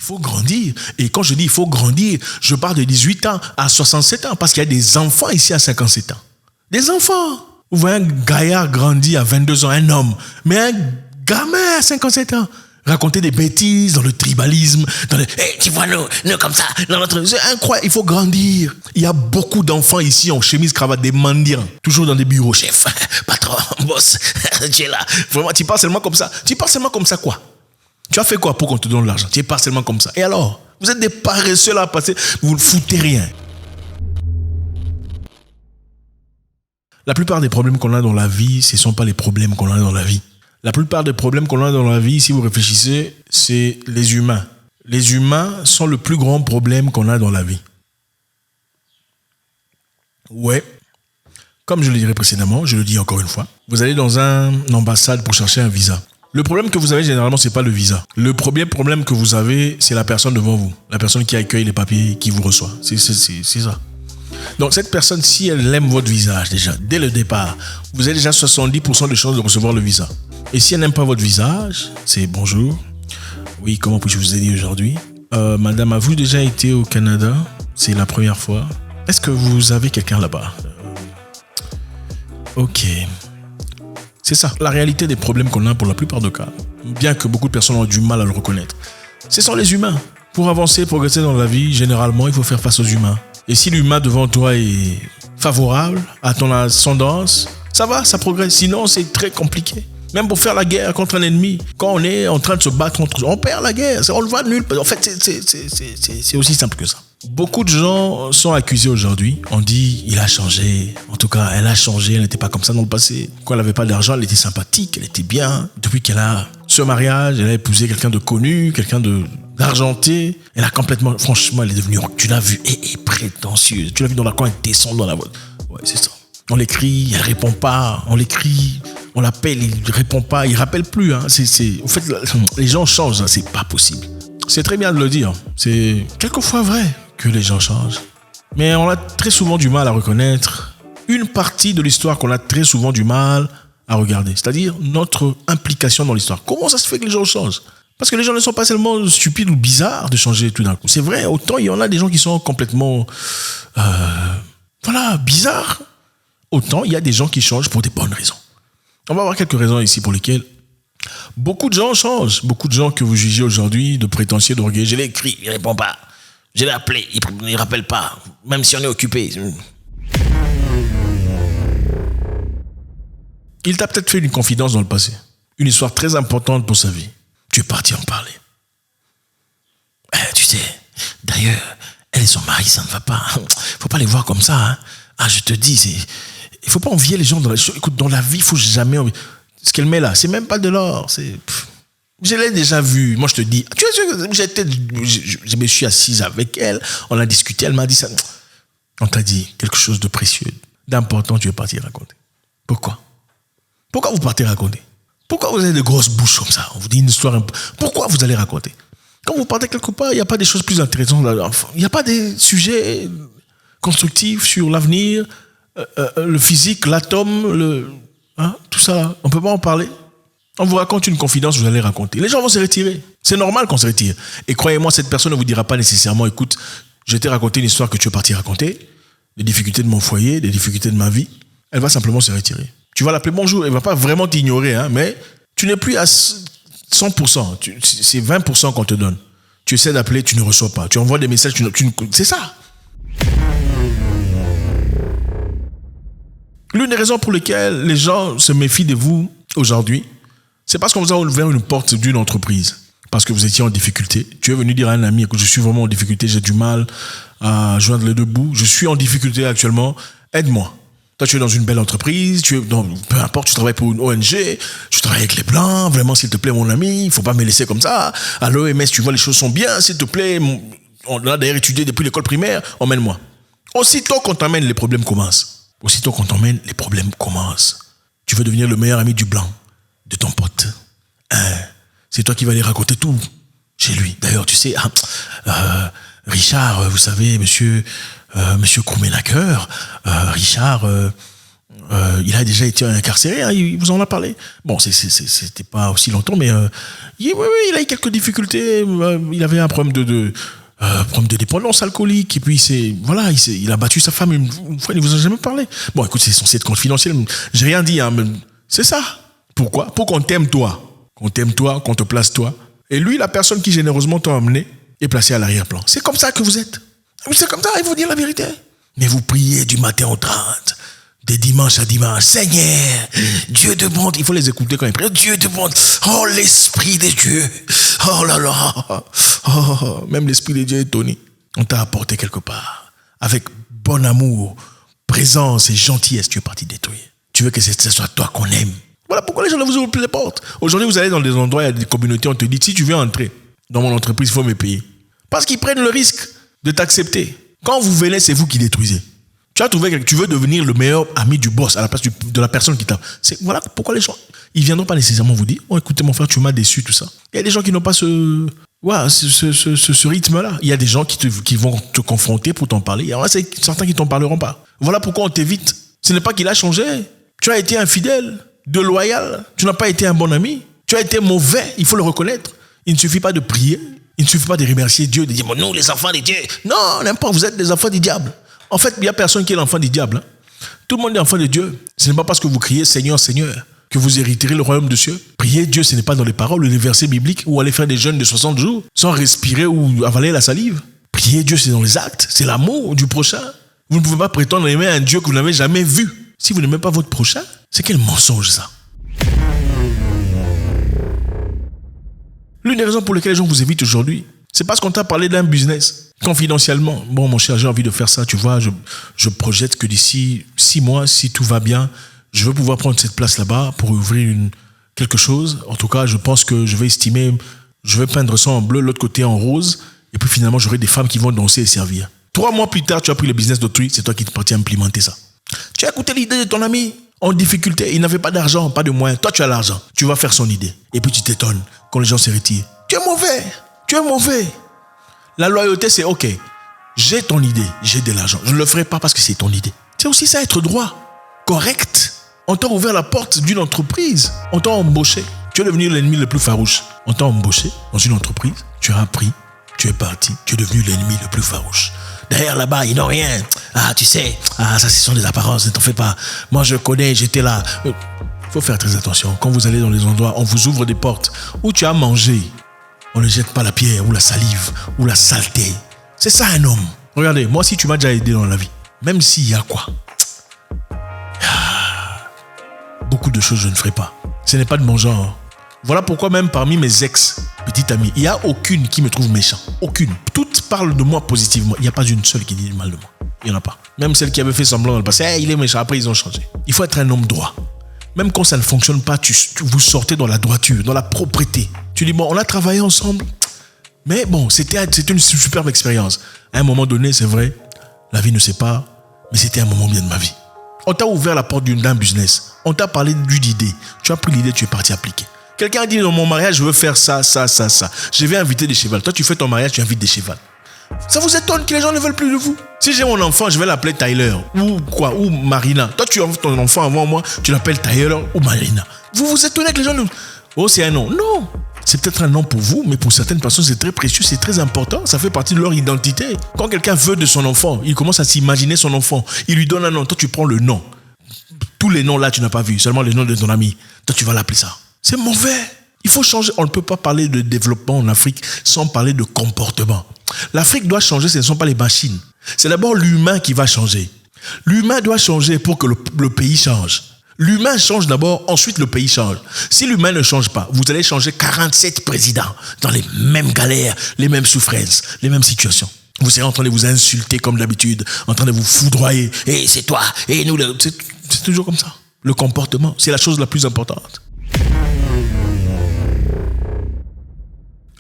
faut grandir. Et quand je dis il faut grandir, je parle de 18 ans à 67 ans, parce qu'il y a des enfants ici à 57 ans. Des enfants. Vous voyez un gaillard grandir à 22 ans, un homme, mais un gamin à 57 ans. Raconter des bêtises dans le tribalisme, dans le hey, tu vois, nous comme ça, dans notre... C'est incroyable, il faut grandir. Il y a beaucoup d'enfants ici en chemise, cravate, des mendiants, toujours dans des bureaux, chef, patron, boss, tu es là. Vraiment, tu parles seulement comme ça. Tu parles seulement comme ça quoi? Tu as fait quoi pour qu'on te donne l'argent? Tu parles seulement comme ça. Et alors? Vous êtes des paresseux là à passer, vous ne foutez rien. La plupart des problèmes qu'on a dans la vie, ce ne sont pas les problèmes qu'on a dans la vie. La plupart des problèmes qu'on a dans la vie, si vous réfléchissez, c'est les humains. Les humains sont le plus grand problème qu'on a dans la vie. Ouais. Comme je le dirai précédemment, je le dis encore une fois. Vous allez dans une ambassade pour chercher un visa. Le problème que vous avez généralement, c'est pas le visa. Le premier problème que vous avez, c'est la personne devant vous. La personne qui accueille les papiers, qui vous reçoit. C'est ça. Donc cette personne, si elle aime votre visage déjà, dès le départ, vous avez déjà 70% de chances de recevoir le visa. Et si elle n'aime pas votre visage, c'est bonjour. Oui, comment puis-je vous aider aujourd'hui? Madame, avez-vous déjà été au Canada? C'est la première fois. Est-ce que vous avez quelqu'un là-bas? Ok. C'est ça, la réalité des problèmes qu'on a pour la plupart des cas. Bien que beaucoup de personnes ont du mal à le reconnaître. Ce sont les humains. Pour avancer, progresser dans la vie, généralement, il faut faire face aux humains. Et si l'humain devant toi est favorable à ton ascendance, ça va, ça progresse. Sinon, c'est très compliqué. Même pour faire la guerre contre un ennemi, quand on est en train de se battre contre... On perd la guerre, on le voit nul. En fait, c'est aussi simple que ça. Beaucoup de gens sont accusés aujourd'hui. On dit, il a changé. En tout cas, elle a changé. Elle n'était pas comme ça dans le passé. Quand elle n'avait pas d'argent, elle était sympathique, elle était bien. Depuis qu'elle a ce mariage, elle a épousé quelqu'un de connu, quelqu'un d'argenté. Elle a complètement... Franchement, elle est devenue... Tu l'as vu, et prétentieuse. Tu l'as vu dans la coin, elle descend dans la voie. Ouais, c'est ça. On l'écrit, elle répond pas. On l'écrit, on l'appelle, il répond pas. Il rappelle plus. Hein. En fait, les gens changent. Hein. C'est pas possible. C'est très bien de le dire. C'est quelquefois vrai que les gens changent. Mais on a très souvent du mal à reconnaître une partie de l'histoire qu'on a très souvent du mal à regarder. C'est-à-dire notre implication dans l'histoire. Comment ça se fait que les gens changent? Parce que les gens ne sont pas seulement stupides ou bizarres de changer tout d'un coup. C'est vrai, autant il y en a des gens qui sont complètement bizarres. Autant il y a des gens qui changent pour des bonnes raisons. On va voir quelques raisons ici pour lesquelles beaucoup de gens changent. Beaucoup de gens que vous jugez aujourd'hui de prétentieux, d'orgueilleux. Je l'ai écrit, il ne répond pas. Je l'ai appelé, il ne rappelle pas. Même si on est occupé. Il t'a peut-être fait une confidence dans le passé. Une histoire très importante pour sa vie. Tu es parti en parler. Tu sais, d'ailleurs, elle et son mari, ça ne va pas. Faut pas les voir comme ça. Hein. Ah, je te dis, il faut pas envier les gens. Écoute, dans la vie, il faut jamais envier. Ce qu'elle met là, c'est même pas de l'or. Je l'ai déjà vu. Moi, je te dis, je me suis assise avec elle. On a discuté. Elle m'a dit ça. On t'a dit quelque chose de précieux, d'important. Tu es parti raconter. Pourquoi vous partez raconter? Pourquoi vous avez de grosses bouches comme ça? On vous dit une histoire. Pourquoi vous allez raconter? Quand vous partez quelque part, il n'y a pas des choses plus intéressantes. Il n'y a pas des sujets constructifs sur l'avenir, le physique, l'atome, tout ça. On ne peut pas en parler. On vous raconte une confidence, vous allez raconter. Les gens vont se retirer. C'est normal qu'on se retire. Et croyez-moi, cette personne ne vous dira pas nécessairement, écoute, je t'ai raconté une histoire que tu es parti raconter, des difficultés de mon foyer, des difficultés de ma vie. Elle va simplement se retirer. Tu vas l'appeler bonjour, elle ne va pas vraiment t'ignorer, hein, mais tu n'es plus à 100%. C'est 20% qu'on te donne. Tu essaies d'appeler, tu ne reçois pas. Tu envoies des messages, c'est ça. L'une des raisons pour lesquelles les gens se méfient de vous aujourd'hui, c'est parce qu'on vous a ouvert une porte d'une entreprise. Parce que vous étiez en difficulté. Tu es venu dire à un ami, écoute, je suis vraiment en difficulté, j'ai du mal à joindre les deux bouts. Je suis en difficulté actuellement, aide-moi. Toi, tu es dans une belle entreprise, peu importe, tu travailles pour une ONG, tu travailles avec les Blancs, vraiment, s'il te plaît, mon ami, il ne faut pas me laisser comme ça. À l'OMS, tu vois, les choses sont bien, s'il te plaît, on a d'ailleurs étudié depuis l'école primaire, emmène-moi. Aussitôt qu'on t'emmène, les problèmes commencent. Tu veux devenir le meilleur ami du Blanc, de ton pote. C'est toi qui vas aller raconter tout chez lui. D'ailleurs, tu sais, Richard, vous savez, monsieur Koumenaker, Richard, Il a déjà été incarcéré, hein, il vous en a parlé. Bon, c'était pas aussi longtemps, mais il a eu quelques difficultés. Il avait un problème problème de dépendance alcoolique, et puis il a battu sa femme une fois, il ne vous a jamais parlé. Bon, écoute, c'est censé être confidentiel, j'ai rien dit, hein, mais c'est ça. Pourquoi? Pour qu'on t'aime toi, qu'on te place toi. Et lui, la personne qui généreusement t'a emmené, est placée à l'arrière-plan. C'est comme ça que vous êtes. C'est comme ça, il faut dire la vérité. Mais vous priez du matin au 30, des dimanches à dimanche. Seigneur, Dieu de bonté. Il faut les écouter quand ils prient. Dieu de bonté. Oh, l'Esprit de Dieu. Oh là là. Oh, même l'Esprit de Dieu est étonné. On t'a apporté quelque part. Avec bon amour, présence et gentillesse, tu es parti détruire. Tu veux que ce soit toi qu'on aime. Voilà pourquoi les gens ne vous ouvrent plus les portes. Aujourd'hui, vous allez dans des endroits, il y a des communautés, on te dit, si tu veux entrer dans mon entreprise, il faut me payer. Parce qu'ils prennent le risque de t'accepter. Quand vous venez, c'est vous qui détruisez. Tu as trouvé que tu veux devenir le meilleur ami du boss à la place de la personne qui t'a... Voilà pourquoi les gens, ils ne viendront pas nécessairement vous dire, oh écoutez mon frère, tu m'as déçu, tout ça. Il y a des gens qui n'ont pas ce rythme-là. Il y a des gens qui vont te confronter pour t'en parler. Alors là, c'est certains qui ne t'en parleront pas. Voilà pourquoi on t'évite. Ce n'est pas qu'il a changé. Tu as été infidèle, déloyal. Tu n'as pas été un bon ami. Tu as été mauvais, il faut le reconnaître. Il ne suffit pas de prier. Il ne suffit pas de remercier Dieu, de dire, nous, les enfants de Dieu. Non, n'importe, vous êtes des enfants du diable. En fait, il n'y a personne qui est l'enfant du diable. Hein. Tout le monde est enfant de Dieu. Ce n'est pas parce que vous criez Seigneur, Seigneur, que vous hériterez le royaume de Dieu. Prier Dieu, ce n'est pas dans les paroles ou les versets bibliques ou aller faire des jeûnes de 60 jours sans respirer ou avaler la salive. Prier Dieu, c'est dans les actes. C'est l'amour du prochain. Vous ne pouvez pas prétendre aimer un Dieu que vous n'avez jamais vu. Si vous n'aimez pas votre prochain, c'est quel mensonge ça? L'une des raisons pour lesquelles les gens vous évitent aujourd'hui, c'est parce qu'on t'a parlé d'un business confidentiellement. Bon, mon cher, j'ai envie de faire ça, tu vois, je projette que d'ici 6 mois, si tout va bien, je veux pouvoir prendre cette place là-bas pour ouvrir quelque chose. En tout cas, je pense que je vais peindre ça en bleu, l'autre côté en rose, et puis finalement, j'aurai des femmes qui vont danser et servir. 3 mois plus tard, tu as pris le business d'autrui, c'est toi qui es parti implémenter ça. Tu as écouté l'idée de ton ami en difficulté, il n'avait pas d'argent, pas de moyens. Toi, tu as l'argent, tu vas faire son idée. Et puis tu t'étonnes quand les gens se retirent. Tu es mauvais. La loyauté, c'est OK. J'ai ton idée, j'ai de l'argent. Je ne le ferai pas parce que c'est ton idée. C'est aussi ça, être droit, correct. On t'a ouvert la porte d'une entreprise. On t'a embauché. Tu es devenu l'ennemi le plus farouche. On t'a embauché dans une entreprise. Tu as appris. Tu es parti. Tu es devenu l'ennemi le plus farouche. Derrière là-bas, ils n'ont rien. Ah, tu sais. Ah, ça, ce sont des apparences. Ne t'en fais pas. Moi, je connais. J'étais là. Il faut faire très attention. Quand vous allez dans les endroits, on vous ouvre des portes où tu as mangé. On ne jette pas la pierre ou la salive ou la saleté. C'est ça un homme. Regardez, moi si tu m'as déjà aidé dans la vie, même s'il y a quoi, beaucoup de choses je ne ferai pas. Ce n'est pas de mon genre. Voilà pourquoi même parmi mes ex-petites amies, il n'y a aucune qui me trouve méchant. Aucune. Toutes parlent de moi positivement. Il n'y a pas une seule qui dit du mal de moi. Il n'y en a pas. Même celles qui avaient fait semblant dans le passé, il est méchant. Après, ils ont changé. Il faut être un homme droit. Même quand ça ne fonctionne pas, vous sortez dans la droiture, dans la propreté. Tu dis, bon, on a travaillé ensemble. Mais bon, c'était une superbe expérience. À un moment donné, c'est vrai, la vie ne sait pas, mais c'était un moment bien de ma vie. On t'a ouvert la porte d'un business. On t'a parlé d'une idée. Tu as pris l'idée, tu es parti appliquer. Quelqu'un a dit, dans mon mariage, je veux faire ça. Je vais inviter des chevals. Toi, tu fais ton mariage, tu invites des chevals. Ça vous étonne que les gens ne veulent plus de vous? Si j'ai mon enfant, je vais l'appeler Tyler ou Marina. Toi, tu as ton enfant avant moi, tu l'appelles Tyler ou Marina. Vous vous étonnez que les gens oh, c'est un nom. Non, c'est peut-être un nom pour vous, mais pour certaines personnes, c'est très précieux, c'est très important. Ça fait partie de leur identité. Quand quelqu'un veut de son enfant, il commence à s'imaginer son enfant. Il lui donne un nom. Toi, tu prends le nom. Tous les noms là, tu n'as pas vu. Seulement le nom de ton ami. Toi, tu vas l'appeler ça. C'est mauvais. Il faut changer. On ne peut pas parler de développement en Afrique sans parler de comportement. L'Afrique doit changer, ce ne sont pas les machines. C'est d'abord l'humain qui va changer. L'humain doit changer pour que le pays change. L'humain change d'abord, ensuite le pays change. Si l'humain ne change pas, vous allez changer 47 présidents dans les mêmes galères, les mêmes souffrances, les mêmes situations. Vous serez en train de vous insulter comme d'habitude, en train de vous foudroyer. Et c'est toi, et nous, c'est toujours comme ça. Le comportement, c'est la chose la plus importante.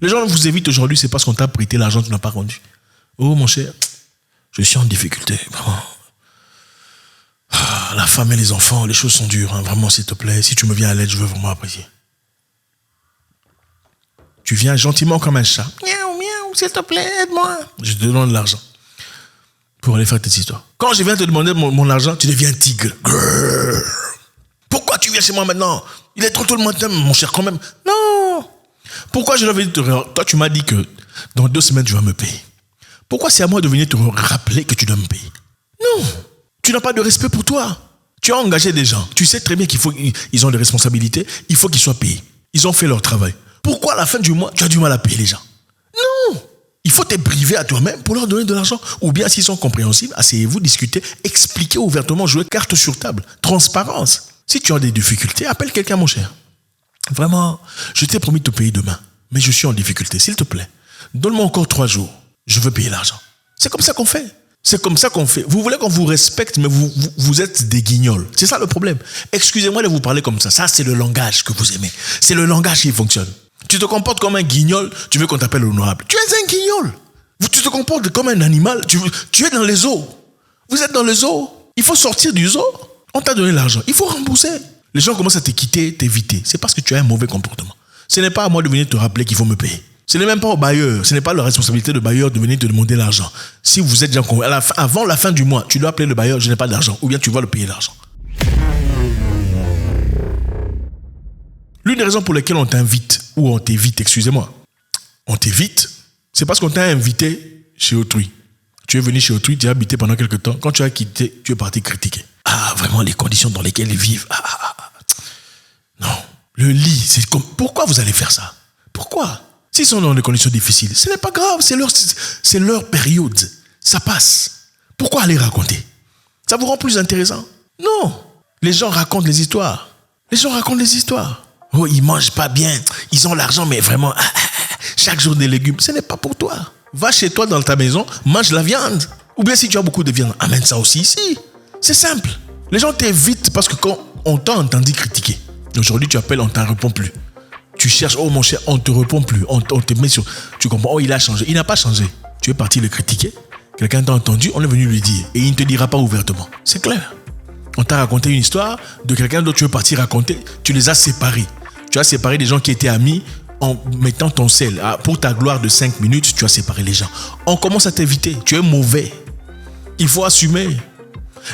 Les gens vous évitent aujourd'hui, c'est parce qu'on t'a prêté l'argent que tu n'as pas rendu. Oh mon cher, je suis en difficulté, vraiment. La femme et les enfants, les choses sont dures, hein. Vraiment, s'il te plaît. Si tu me viens à l'aide, je veux vraiment apprécier. Tu viens gentiment comme un chat. Miaou, miaou, s'il te plaît, aide-moi. Je te donne de l'argent. pour aller faire tes histoires. Quand je viens te demander mon argent, tu deviens tigre. Grrr. Pourquoi tu viens chez moi maintenant? Il est trop tôt le matin, mon cher, quand même. Non. Pourquoi je l'avais dit? Toi, tu m'as dit que dans 2 semaines, tu vas me payer. Pourquoi c'est à moi de venir te rappeler que tu dois me payer? Non. Tu n'as pas de respect pour toi. Tu as engagé des gens. Tu sais très bien qu'ils ont des responsabilités. Il faut qu'ils soient payés. Ils ont fait leur travail. Pourquoi à la fin du mois, tu as du mal à payer les gens? Non. Il faut te priver à toi-même pour leur donner de l'argent. Ou bien, s'ils sont compréhensibles, asseyez-vous, discutez, expliquez ouvertement, jouez carte sur table. Transparence. Si tu as des difficultés, appelle quelqu'un, mon cher. Vraiment, je t'ai promis de te payer demain. Mais je suis en difficulté. S'il te plaît, donne-moi encore 3 jours. Je veux payer l'argent. C'est comme ça qu'on fait. C'est comme ça qu'on fait. Vous voulez qu'on vous respecte, mais vous êtes des guignols. C'est ça le problème. Excusez-moi de vous parler comme ça. Ça, c'est le langage que vous aimez. C'est le langage qui fonctionne. Tu te comportes comme un guignol, tu veux qu'on t'appelle honorable. Tu es un guignol. Tu te comportes comme un animal. Tu es dans les eaux. Vous êtes dans les eaux. Il faut sortir du zoo. On t'a donné l'argent. Il faut rembourser. Les gens commencent à te quitter, t'éviter. C'est parce que tu as un mauvais comportement. Ce n'est pas à moi de venir te rappeler qu'il faut me payer. Ce n'est même pas au bailleur. Ce n'est pas la responsabilité du bailleur de venir te demander l'argent. Si vous êtes déjà avant la fin du mois, tu dois appeler le bailleur, je n'ai pas d'argent. Ou bien tu vas le payer l'argent. L'une des raisons pour lesquelles on t'invite, ou on t'évite, excusez-moi, on t'évite, c'est parce qu'on t'a invité chez autrui. Tu es venu chez autrui, tu as habité pendant quelque temps. Quand tu as quitté, tu es parti critiquer. Ah, vraiment, les conditions dans lesquelles ils vivent. Non. Le lit, c'est comme... Pourquoi vous allez faire ça? Pourquoi? S'ils sont dans des conditions difficiles, ce n'est pas grave, c'est leur période. Ça passe. Pourquoi aller raconter? Ça vous rend plus intéressant? Non. Les gens racontent les histoires. Les gens racontent les histoires. Oh, ils mangent pas bien. Ils ont l'argent, mais vraiment, chaque jour des légumes. Ce n'est pas pour toi. Va chez toi dans ta maison, mange la viande. Ou bien si tu as beaucoup de viande, amène ça aussi ici. C'est simple. Les gens t'évitent parce que quand on t'a entendu critiquer, aujourd'hui tu appelles, on ne t'en répond plus. Tu cherches, oh mon cher, on ne te répond plus. On te met sur... Tu comprends, oh il a changé. Il n'a pas changé. Tu es parti le critiquer. Quelqu'un t'a entendu, on est venu lui dire. Et il ne te dira pas ouvertement. C'est clair. On t'a raconté une histoire de quelqu'un d'autre, tu es parti raconter. Tu les as séparés. Tu as séparé des gens qui étaient amis en mettant ton sel. Pour ta gloire de 5 minutes, tu as séparé les gens. On commence à t'éviter. Tu es mauvais. Il faut assumer.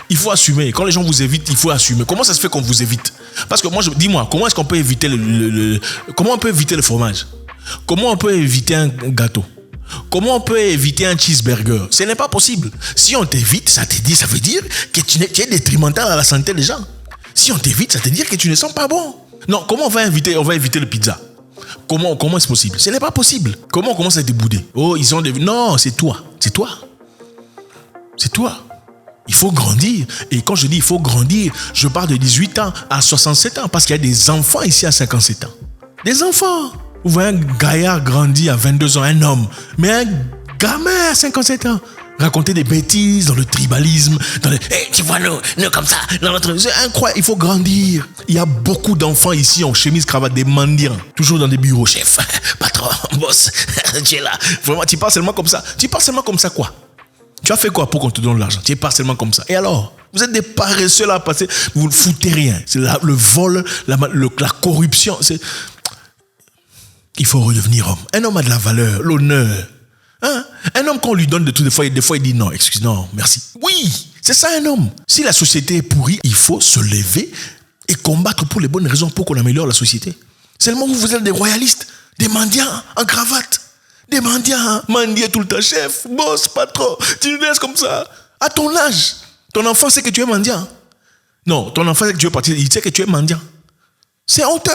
Il faut assumer. Quand les gens vous évitent, il faut assumer. Comment ça se fait qu'on vous évite? Parce que moi, dis-moi, comment est-ce qu'on peut éviter comment on peut éviter le fromage? Comment on peut éviter un gâteau? Comment on peut éviter un cheeseburger? Ce n'est pas possible. Si on t'évite, ça veut dire que tu es détrimental à la santé des gens. Si on t'évite, ça veut dire que tu ne sens pas bon. Non, comment on va éviter le pizza? Comment est-ce possible? Ce n'est pas possible. Comment on commence à te bouder? Oh, ils ont des... Non, c'est toi. C'est toi. C'est toi. Il faut grandir. Et quand je dis il faut grandir, je parle de 18 ans à 67 ans. Parce qu'il y a des enfants ici à 57 ans. Des enfants. Vous voyez un gaillard grandir à 22 ans, un homme. Mais un gamin à 57 ans. Raconter des bêtises dans le tribalisme. Tu vois, nous comme ça. C'est incroyable. Il faut grandir. Il y a beaucoup d'enfants ici en chemise, cravate, des mendiants. Toujours dans des bureaux, chef. Patron, boss. Tu es là. Vraiment, tu parles seulement comme ça. Tu parles seulement comme ça quoi? Tu as fait quoi pour qu'on te donne l'argent? Tu es pas seulement comme ça. Et alors? Vous êtes des paresseux là à passer. Vous ne foutez rien. C'est le vol, la corruption. Il faut redevenir homme. Un homme a de la valeur, l'honneur. Hein? Un homme, quand on lui donne de tout, des fois il dit non, excuse, non, merci. Oui, c'est ça un homme. Si la société est pourrie, il faut se lever et combattre pour les bonnes raisons pour qu'on améliore la société. Seulement vous êtes des royalistes, des mendiants en cravate. Des mendiants, mendier tout le temps, chef, boss, patron, tu nous laisses comme ça. À ton âge, ton enfant sait que tu es mendiant. Non, ton enfant sait que tu es parti, il sait que tu es mendiant. C'est honteux.